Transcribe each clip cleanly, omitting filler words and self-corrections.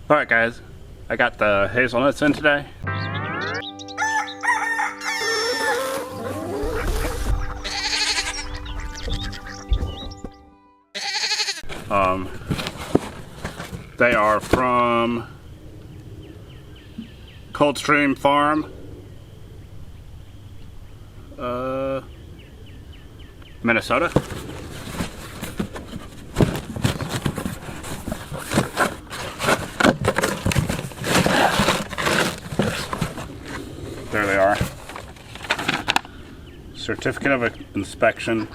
Alright guys, I got the hazelnuts in today. They are from Coldstream Farm, Minnesota. There they are. Certificate of inspection.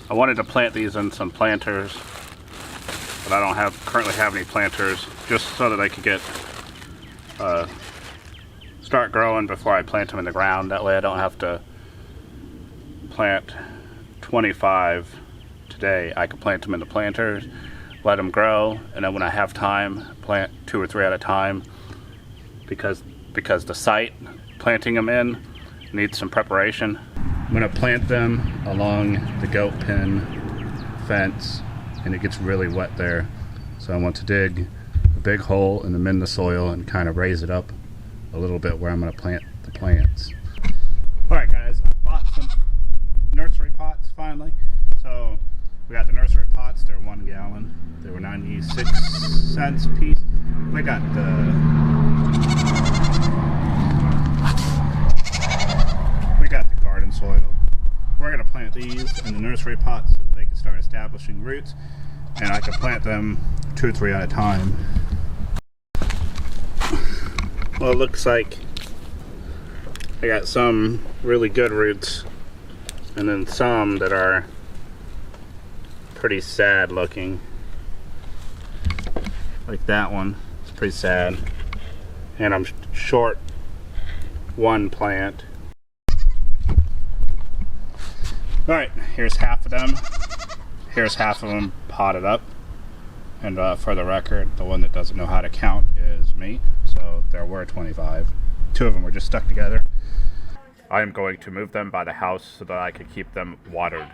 I wanted to plant these in some planters, but I don't currently have any planters, just so that they could get start growing before I plant them in the ground. That way I don't have to plant 25 today. I can plant them in the planters, let them grow, and then when I have time, plant 2 or 3 at a time, because the site planting them in needs some preparation. I'm going to plant them along the goat pen fence, and it gets really wet there, so I want to dig a big hole and amend the soil and kind of raise it up a little bit where I'm going to plant the plants. Alright guys, I bought some nursery pots finally. So we got the nursery pots, they're 1 gallon. They were 96 cents a piece. We got the garden soil. We're going to plant these in the nursery pots so that they can start establishing roots, and I can plant them 2 or 3 at a time. Well, it looks like I got some really good roots and then some that are pretty sad looking, like that one. It's pretty sad, and I'm short 1 plant. Alright, here's half of them. Here's half of them potted up. And for the record, the one that doesn't know how to count is me. So there were 25. 2 of them were just stuck together. I am going to move them by the house so that I can keep them watered.